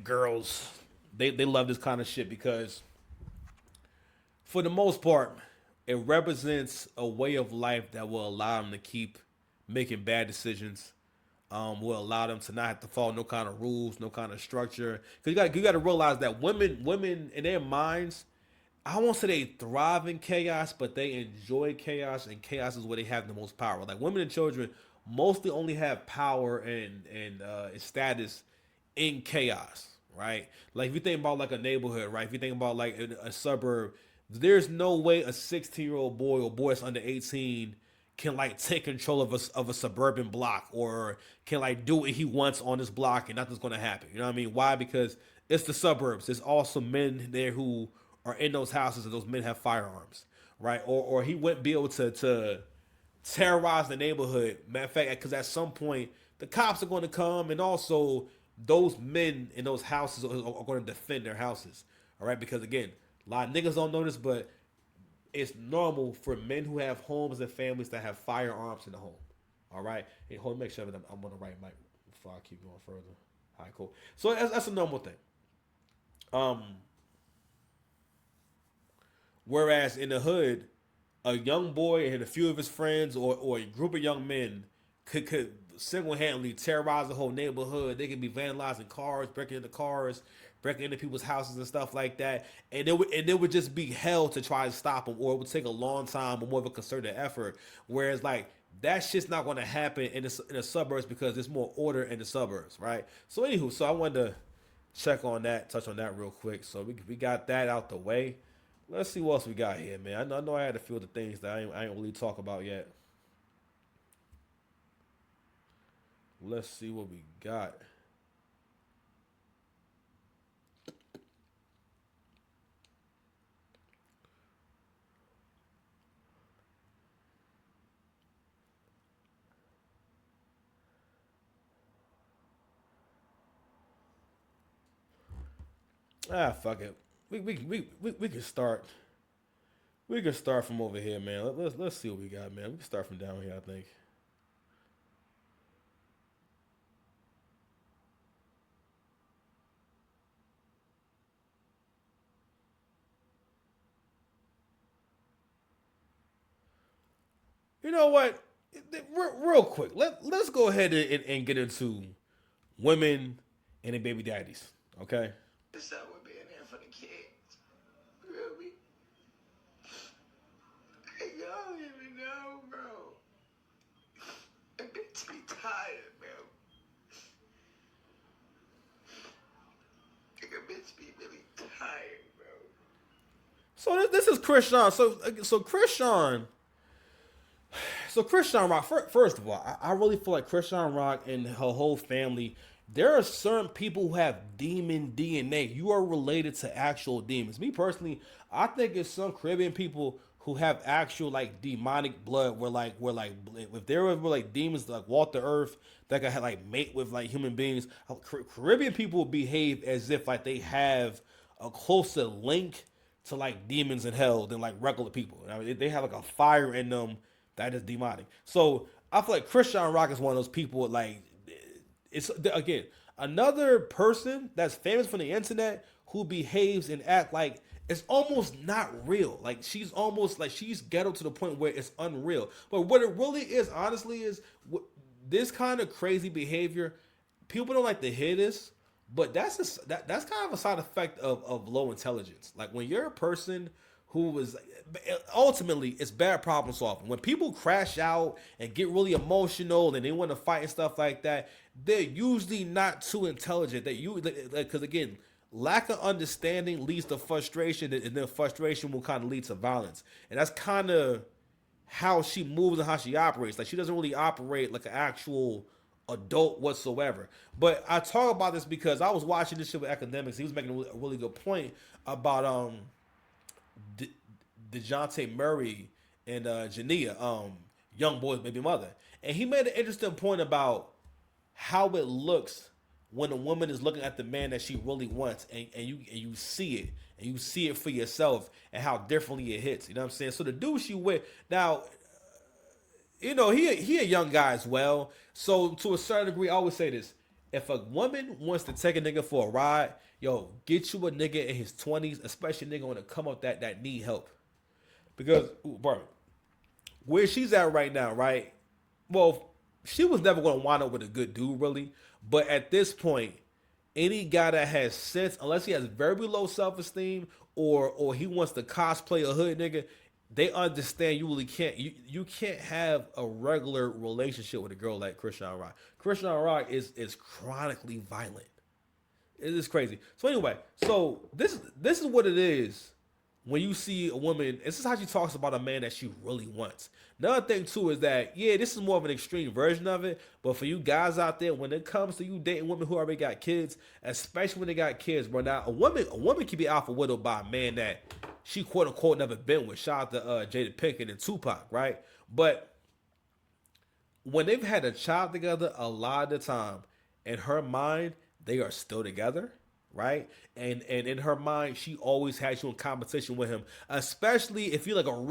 girls, they love this kind of shit because for the most part, it represents a way of life that will allow them to keep making bad decisions. Will allow them to not have to follow no kind of rules, no kind of structure. Because you got to realize that women in their minds, I won't say they thrive in chaos, but they enjoy chaos, and chaos is where they have the most power. Like women and children mostly only have power and status in chaos, right? Like if you think about like a neighborhood, right? If you think about like a suburb, there's no way a 16-year-old boy or boy that's under 18 can like take control of a suburban block or can like do what he wants on this block and nothing's gonna happen. You know what I mean? Why? Because it's the suburbs. There's also men there who are in those houses and those men have firearms, right? Or he wouldn't be able to terrorize the neighborhood. Matter of fact, because at some point the cops are going to come, and also those men in those houses are going to defend their houses. All right, because again, a lot of niggas don't know this, but it's normal for men who have homes and families to have firearms in the home. All right, hey, hold on, make sure that I'm on the right mic before I keep going further. All right, cool. So that's a normal thing. Um, Whereas in the hood, a young boy and a few of his friends or a group of young men could single handedly terrorize the whole neighborhood. They could be vandalizing cars, breaking into cars, breaking into people's houses and stuff like that. And it would just be hell to try to stop them, or it would take a long time or more of a concerted effort. Whereas like that shit's not going to happen in the suburbs because there's more order in the suburbs, right? So anywho, so I wanted to check on that, touch on that real quick. So we got that out the way. Let's see what else we got here, man. I know I had a few of the things that I ain't really talk about yet. Let's see what we got. Ah, fuck it. We can start. We can start from over here, man. Let's see what we got, man. We can start from down here, I think. You know what? Real quick, let's go ahead and get into women and their baby daddies. Okay. It's that we're being there for the kids. Really? Hey, y'all don't even know, bro. A bitch be tired, bro. Like a bitch be really tired, bro. So this is Chris Sean. So Chris Sean. So Chris Sean Rock. First of all, I really feel like Chris Sean Rock and her whole family. There are certain people who have demon DNA. You are related to actual demons. Me personally, I think it's some Caribbean people who have actual like demonic blood. Where like if there were like demons like walk the earth that could have, like mate with like human beings. Caribbean people behave as if like they have a closer link to like demons in hell than like regular people. I mean, they have like a fire in them that is demonic. So I feel like Christian Rock is one of those people like it's again another person that's famous from the internet who behaves and act like it's almost not real. Like she's almost like she's ghetto to the point where it's unreal. But what it really is, honestly, is this kind of crazy behavior. People don't like to hear this, but that's kind of a side effect of low intelligence. Like when you're a person who was ultimately it's bad problem solving. When people crash out and get really emotional and they want to fight and stuff like that, they're usually not too intelligent. That you because again, lack of understanding leads to frustration, and then frustration will kind of lead to violence. And that's kind of how she moves and how she operates. Like she doesn't really operate like an actual adult whatsoever. But I talk about this because I was watching this shit with academics. He was making a really good point about De- DeJounte Murray and Jania, young boy's baby mother. And he made an interesting point about how it looks when a woman is looking at the man that she really wants, and you see it, and you see it for yourself, and how differently it hits. You know what I'm saying? So the dude she with now, he a young guy as well. So to a certain degree, I always say this: If a woman wants to take a nigga for a ride, yo, get you a nigga in his 20s, especially a nigga want to come up that need help. Because, bro, where she's at right now, right? Well, she was never going to wind up with a good dude, really. But at this point, any guy that has sense, unless he has very low self esteem or he wants to cosplay a hood nigga, they understand you really can't you can't have a regular relationship with a girl like Christian Rock. Christian Rock is chronically violent. It is crazy. So anyway, so this is what it is when you see a woman. This is how she talks about a man that she really wants. Another thing too is that yeah, this is more of an extreme version of it. But for you guys out there, when it comes to you dating women who already got kids, especially when they got kids, bro. Now a woman can be alpha widowed by a man that she quote unquote never been with. Shout out to Jada Pinkett and Tupac, right? But when they've had a child together, a lot of the time, in her mind, they are still together, right? And in her mind, she always has you in competition with him, especially if you're like a